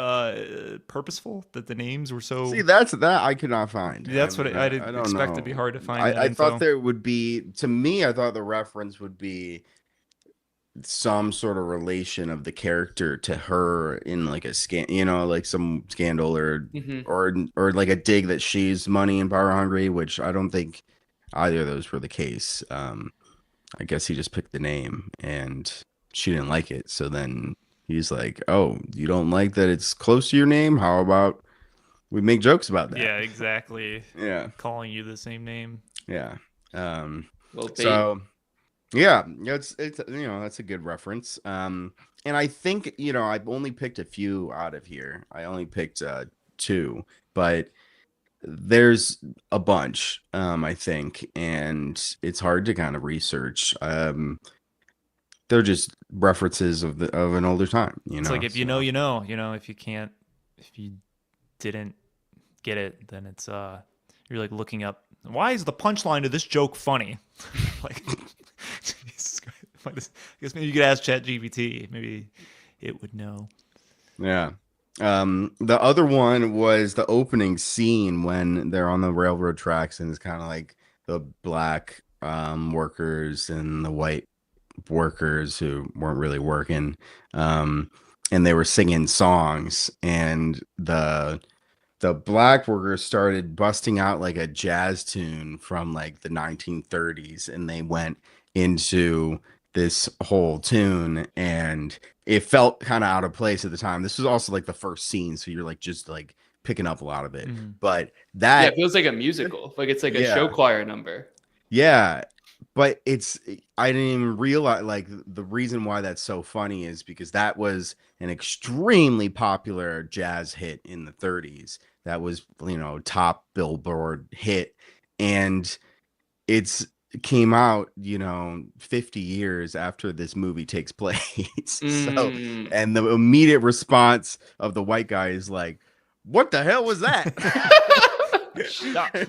purposeful that the names were so? See, that I could not find. That's what I didn't don't expect know. to be hard to find. I thought there would be, to me, I thought the reference would be some sort of relation of the character to her in like a like some scandal or like a dig that she's money and power hungry, which I don't think either of those were the case. I guess he just picked the name and she didn't like it. So then he's like, "Oh, you don't like that it's close to your name? How about we make jokes about that?" Yeah, exactly. Yeah. Calling you the same name. Yeah. Well, So yeah, it's that's a good reference. And I think, I've only picked a few out of here. I only picked 2, but there's a bunch, I think, and it's hard to kind of research. They're just references of an older time, It's like if you know, you know. If you didn't get it, then it's you're like looking up, why is the punchline to this joke funny? Like I guess maybe you could ask ChatGPT. Maybe it would know. Yeah. The other one was the opening scene when they're on the railroad tracks and it's kind of like the black workers and the white workers who weren't really working. And they were singing songs, and the black workers started busting out like a jazz tune from like the 1930s, and they went into this whole tune, and it felt kind of out of place at the time. This was also like the first scene, so you're like just like picking up a lot of it. But Yeah, that it feels like a musical. Like it's like a show choir number. yeah, but I didn't even realize, like, the reason why that's so funny is because that was an extremely popular jazz hit in the 30s. That was, top Billboard hit, and it came out, 50 years after this movie takes place. So, and the immediate response of the white guy is like, "What the hell was that?"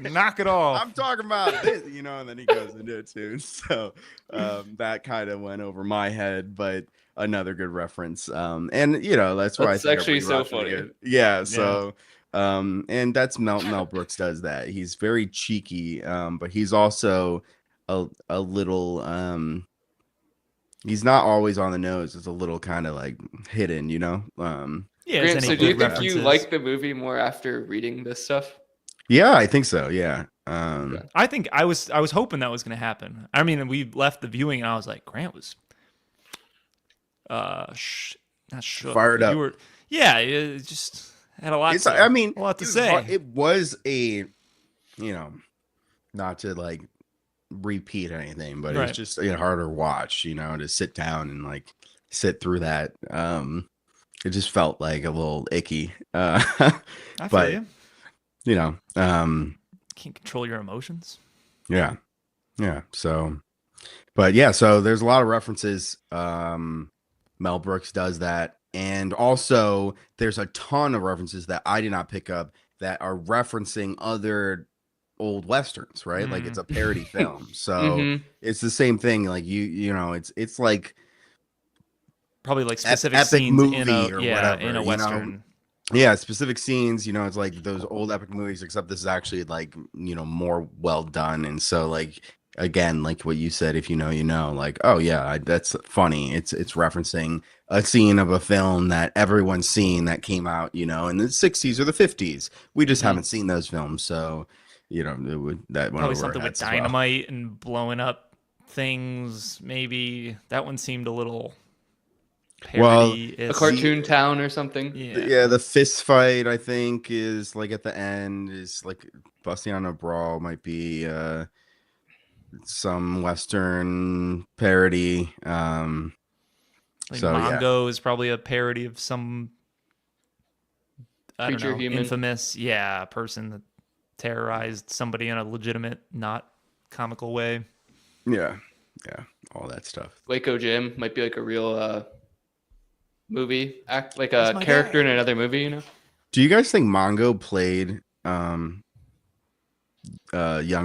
Knock it off. I'm talking about this, and then he goes into it too. So that kind of went over my head, but another good reference. And that's why That's I think actually so everybody watching funny. it. Yeah. So and that's Mel Brooks does that. He's very cheeky, but he's also a little he's not always on the nose. It's a little kind of like hidden, Yeah. Grant, so do you good think you references. like the movie more after reading this stuff? Yeah, I think so. Yeah. I think I was hoping that was going to happen. I mean, we left the viewing and I was like, Grant was not shook. Fired but up. You were, yeah, it just had a lot. I mean, a lot to it was say. hard- It was a, not to like repeat anything, but Right. it's just a harder watch, to sit down and like sit through that. It just felt like a little icky. I feel but you. Can't control your emotions. Yeah. So, but yeah, so there's a lot of references. Mel Brooks does that. And also there's a ton of references that I did not pick up that are referencing other old Westerns, right? Like it's a parody film. So it's the same thing. Like it's like probably like specific epic scenes movie in a or whatever, in a Western. Yeah, specific scenes, it's like those old epic movies, except this is actually like, more well done. And so like, again, like what you said, if you know, like, oh yeah, that's funny. It's referencing a scene of a film that everyone's seen that came out, in the 60s or the 50s. We just haven't seen those films. So, that went Probably over something our with heads as well. dynamite and blowing up things. Maybe that one seemed a little parody. A cartoon town or something. Yeah. The fist fight, I think, is like at the end is like busting on a brawl might be some Western parody. Like so Mongo is probably a parody of some Creature human. infamous person that terrorized somebody in a legitimate, not comical way. Yeah, all that stuff. Waco Jim might be like a real movie act, like That's a my character guy. in another movie. Do you guys think Mongo played Young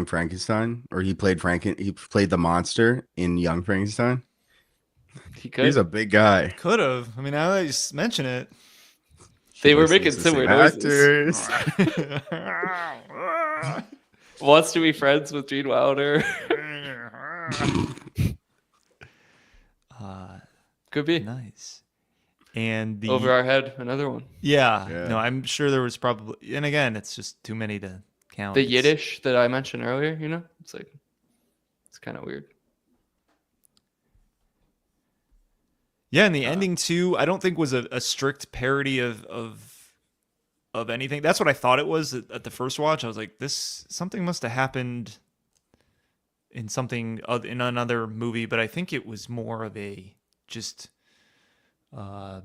Frankenstein, or he played the monster in Young Frankenstein? He could. He's a big guy. Could have. I mean, now that you just mention it. They were Voices making the similar same noises. actors. Wants to be friends with Gene Wilder. Could be. Nice. And the Over our head, another one. yeah. Yeah. No, I'm sure there was probably, and again, it's just too many to count. The It's- Yiddish that I mentioned earlier, it's like, it's kind of weird. Yeah, and the ending too, I don't think was a strict parody of anything. That's what I thought it was at the first watch. I was like, something must have happened in in another movie, but I think it was more of a just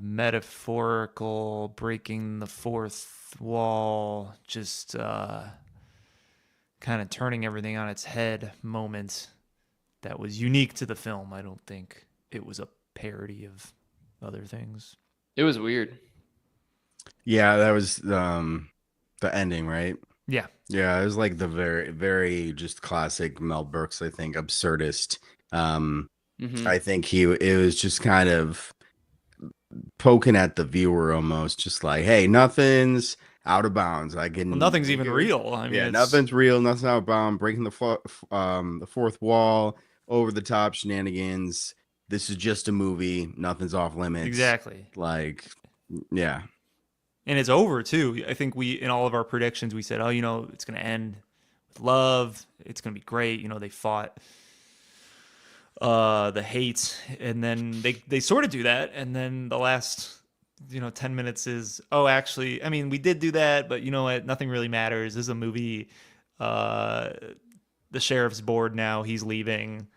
metaphorical breaking the fourth wall, just kind of turning everything on its head moment that was unique to the film. I don't think it was a parody of other things. It was weird. Yeah, that was the ending, right? Yeah. Yeah, it was like the very, very just classic Mel Brooks, I think, absurdist I think it was just kind of poking at the viewer almost, just like, hey, nothing's out of bounds. I can Well, nothing's we even can- real. I mean, Yeah, it's nothing's real, nothing's out of bounds, breaking the fourth wall, over the top shenanigans. This is just a movie, nothing's off limits. exactly. Like, yeah. And it's over too. I think we, in all of our predictions, we said, oh, it's going to end with love. It's going to be great. They fought the hate, and then they sort of do that, and then the last 10 minutes is, oh, actually, I mean, we did do that, but you know what, nothing really matters. This is a movie. The sheriff's bored now, he's leaving,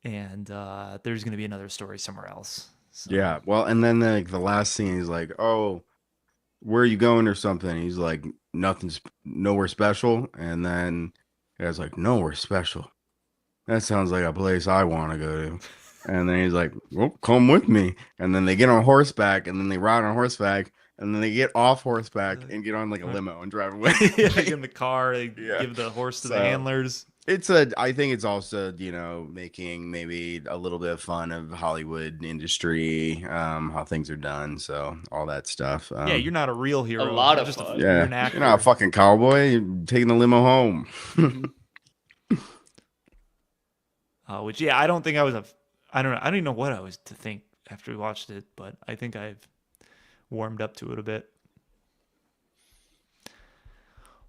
and there's going to be another story somewhere else. So, Yeah. Well, and then the last scene, he's like, oh, where are you going or something? He's like, nothing's nowhere special. And then the guy's like, nowhere special. That sounds like a place I want to go to. And then he's like, well, come with me. And then they get on horseback, and then they ride on horseback, and then they get off horseback and get on like a limo and drive away. they get in the car, they Yeah. give the horse to the So- handlers. I think it's also, making maybe a little bit of fun of Hollywood industry, how things are done. So all that stuff. Yeah, you're not a real hero. lot You're of just fun. you're an actor. You're not a fucking cowboy. You're taking the limo home. Which, yeah, I don't think I was I don't know. I don't even know what I was to think after we watched it, but I think I've warmed up to it a bit.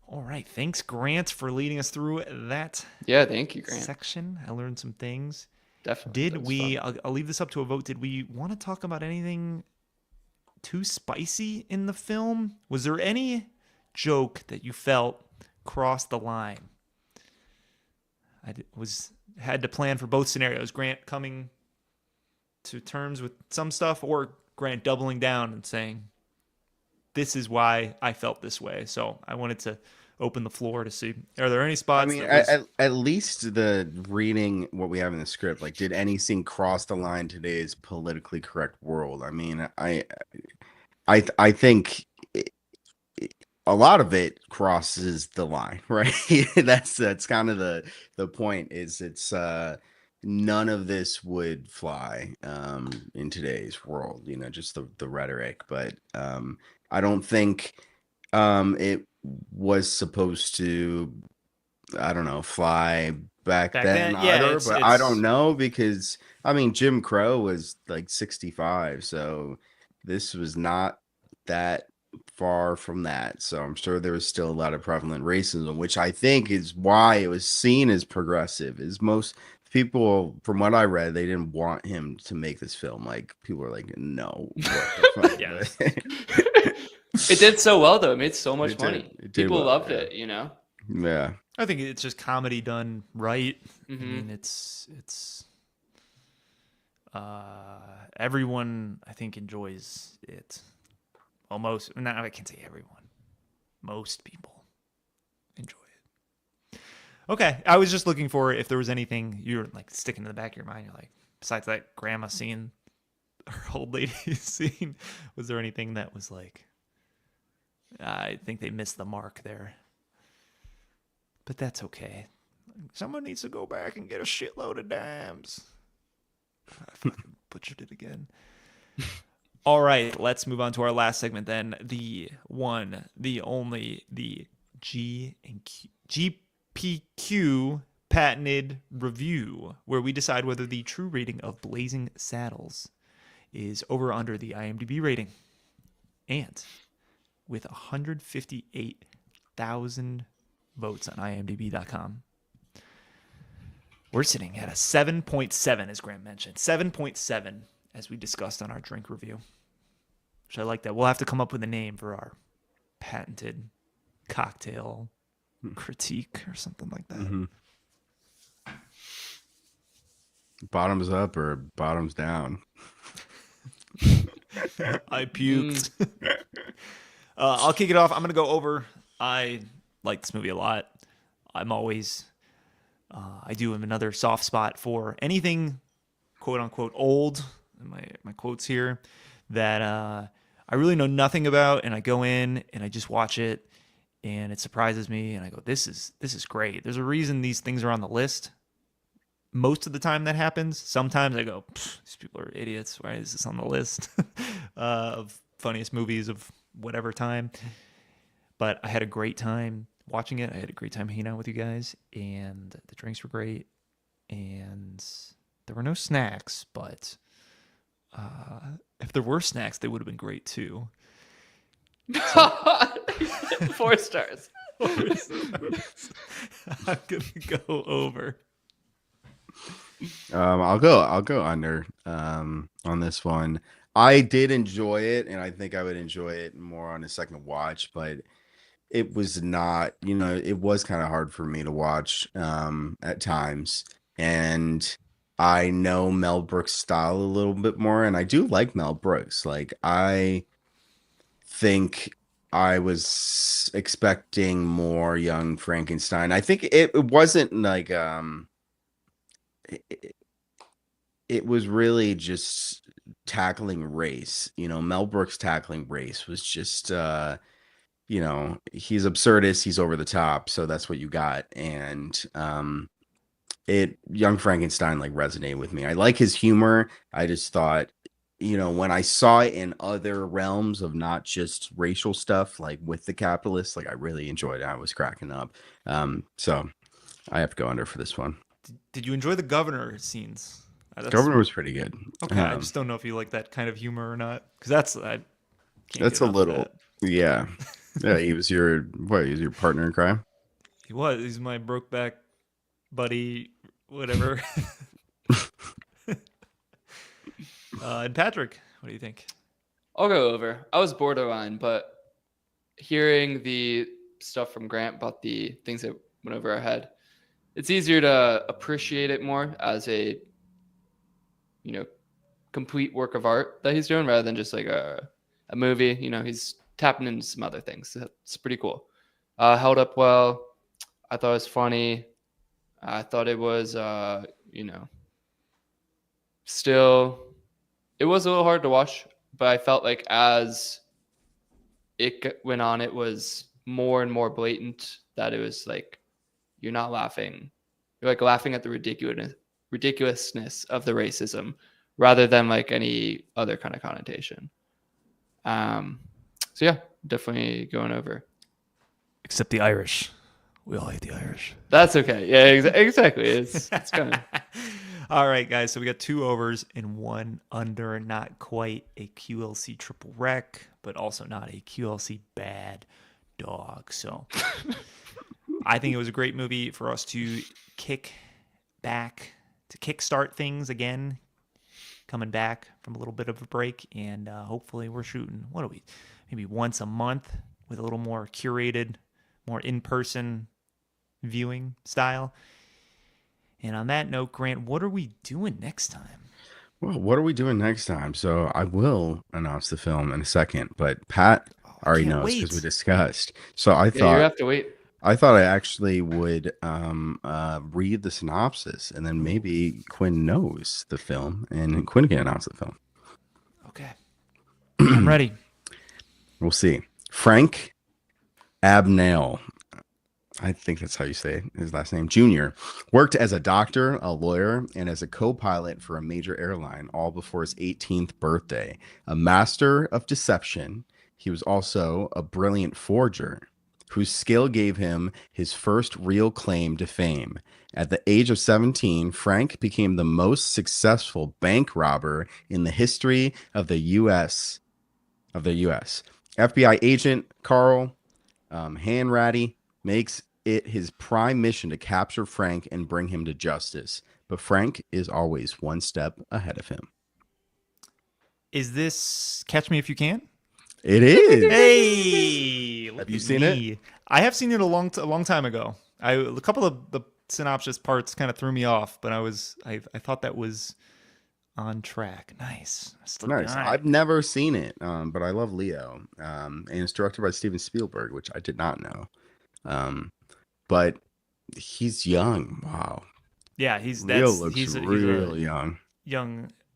All right. Thanks, Grant, for leading us through that Yeah, thank you, Grant. section. I learned some things. Definitely. That Did was we, fun. I'll leave this up to a vote. Did we want to talk about anything too spicy in the film? Was there any joke that you felt crossed the line? Had to plan for both scenarios. Grant coming to terms with some stuff, or Grant doubling down and saying, this is why I felt this way. So I wanted to open the floor to see, are there any spots? I mean, at least the reading what we have in the script, like, did any scene cross the line today's politically correct world? I mean, I think a lot of it crosses the line, right? that's kind of the point. Is it's none of this would fly in today's world, just the rhetoric. But I don't think it was supposed to, I don't know, fly back then then, yeah, either. it's- But I it's- don't know, because I mean, Jim Crow was like 65, so this was not that far from that. So I'm sure there was still a lot of prevalent racism, which I think is why it was seen as progressive. Is most people, from what I read, they didn't want him to make this film. Like, people were like, no, what the fuck? Yes. It did so well, though. It made so much It did. money. It did People well, loved yeah. it, you know? Yeah. I think it's just comedy done right. I Mhm. mean, it's everyone, I think, enjoys it. Almost, I can't say everyone. Most people enjoy it. Okay, I was just looking for if there was anything you were like sticking in the back of your mind. You're like, besides that grandma scene, or old lady scene, was there anything that was like, I think they missed the mark there? But that's okay. Someone needs to go back and get a shitload of dimes. I fucking butchered it again. All right, let's move on to our last segment then. The one, the only, the GPQ patented review, where we decide whether the true rating of Blazing Saddles is over or under the IMDb rating. And with 158,000 votes on imdb.com, we're sitting at a 7.7, as Graham mentioned. 7.7, as we discussed on our drink review. Which I like that. We'll have to come up with a name for our patented cocktail critique or something like that. Mhm. Bottoms up or bottoms down? I puked. I'll kick it off. I'm going to go over. I like this movie a lot. I'm always, I do have another soft spot for anything quote unquote old, my quotes here, that I really know nothing about, and I go in and I just watch it and it surprises me and I go, this is great. There's a reason these things are on the list. most of the time that happens. Sometimes I go, these people are idiots. Why is this on the list of funniest movies of whatever time? But I had a great time watching it. I had a great time hanging out with you guys, and the drinks were great. And there were no snacks, but if there were snacks, they would have been great too. 4 stars. I'm gonna go over. I'll go under on this one. I did enjoy it, and I think I would enjoy it more on a second watch, but it was not, it was kind of hard for me to watch at times. And I know Mel Brooks' style a little bit more, and I do like Mel Brooks. Like, I think I was expecting more Young Frankenstein. I think it wasn't like it was really just tackling race. Mel Brooks tackling race was just he's absurdist, he's over the top, so that's what you got. And Young Frankenstein like resonated with me. I like his humor. I just thought, when I saw it in other realms of not just racial stuff, like with the capitalists, like I really enjoyed it. I was cracking up. So I have to go under for this one. Did you enjoy the governor scenes? Governor was pretty good. Okay, I just don't know if you like that kind of humor or not, because I can't that's get a enough of little, that. yeah. Yeah, he was your partner in crime. He's my Brokeback buddy, whatever. And Patrick, what do you think? I'll go over. I was borderline, but hearing the stuff from Grant about the things that went over our head, it's easier to appreciate it more as a, complete work of art that he's doing rather than just like a movie. He's tapping into some other things. It's pretty cool. Held up well. I thought it was funny. I thought it was, still, it was a little hard to watch, but I felt like as it went on, it was more and more blatant that it was like, you're not laughing. You're like laughing at the ridiculousness of the racism rather than like any other kind of connotation. So yeah, definitely going over. Except the Irish. We all hate the Irish. That's okay. Yeah, exactly. It's kind of. All right, guys. So we got 2 overs and 1 under. Not quite a QLC triple wreck, but also not a QLC bad dog. So I think it was a great movie for us to kickstart things again, coming back from a little bit of a break. And hopefully we're shooting, maybe once a month with a little more curated, more in-person viewing style. And on that note, Grant, what are we doing next time? Well, what are we doing next time? So I will announce the film in a second, but Pat already knows because we discussed. So I You thought have to wait. I actually would read the synopsis, and then maybe Quinn knows the film, and Quinn can announce the film. Okay. I'm ready. We'll see. Frank Abnell, I think that's how you say his last name, Jr., worked as a doctor, a lawyer, and as a co-pilot for a major airline, all before his 18th birthday. A master of deception, he was also a brilliant forger, whose skill gave him his first real claim to fame. At the age of 17, Frank became the most successful bank robber in the history of the U.S. FBI agent Carl Hanratty makes it his prime mission to capture Frank and bring him to justice. But Frank is always one step ahead of him. Is this Catch Me If You Can? It is. Hey, Have you seen it? I have seen it a long time ago. A couple of the synopsis parts kind of threw me off, but I thought that was on track. Nice. Nice. I've never seen it, but I love Leo. And it's directed by Steven Spielberg, which I did not know. But he's young. Wow. Yeah, Leo looks real young.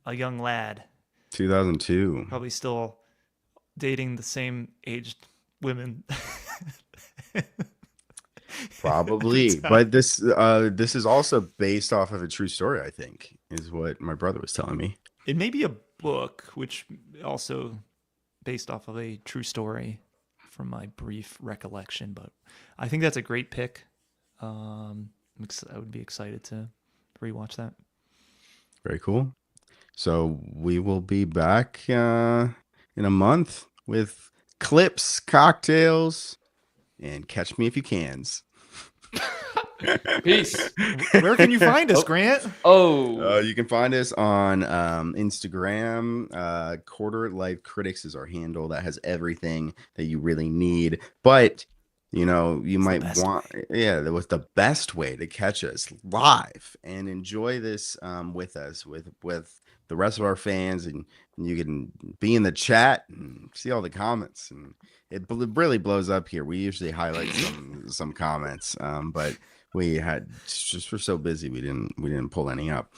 A young lad. 2002. Probably still dating the same aged women. Probably, time. but this is also based off of a true story, I think, is what my brother was telling me. It may be a book, which also based off of a true story from my brief recollection, but I think that's a great pick. I would be excited to rewatch that. Very cool. So we will be back in a month with clips, cocktails, and catch me if you cans. Peace. Where can you find us, Grant? Oh, You can find us on Instagram. Quarter Life Critics is our handle. That has everything that you really need. But you know, you might best want, yeah, that was the best way to catch us live and enjoy this with us, with the rest of our fans, and you can be in the chat and see all the comments, and it really blows up here. We usually highlight some comments, but we had just we're so busy we didn't pull any up.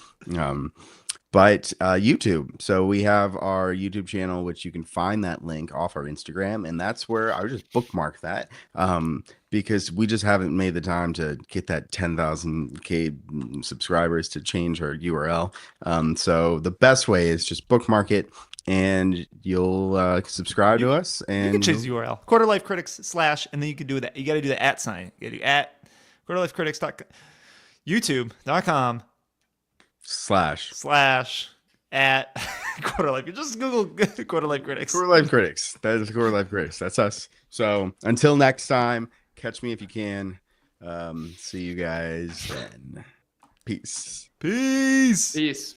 But YouTube. So we have our YouTube channel, which you can find that link off our Instagram, and that's where I would just bookmark that because we just haven't made the time to get that 10,000 subscribers to change our URL. So the best way is just bookmark it, and you'll subscribe to us. And You can change the URL. Quarter Life Critics / and then you can do that. You got to do the @ sign. You got to do at quarterlifecritics.youtube.com / at Quarter Life. You just Google Quarter Life Critics. Quarter Life Critics. That is Quarter Life Critics. That's us. So until next time, catch me if you can. See you guys then. Peace. Peace. peace.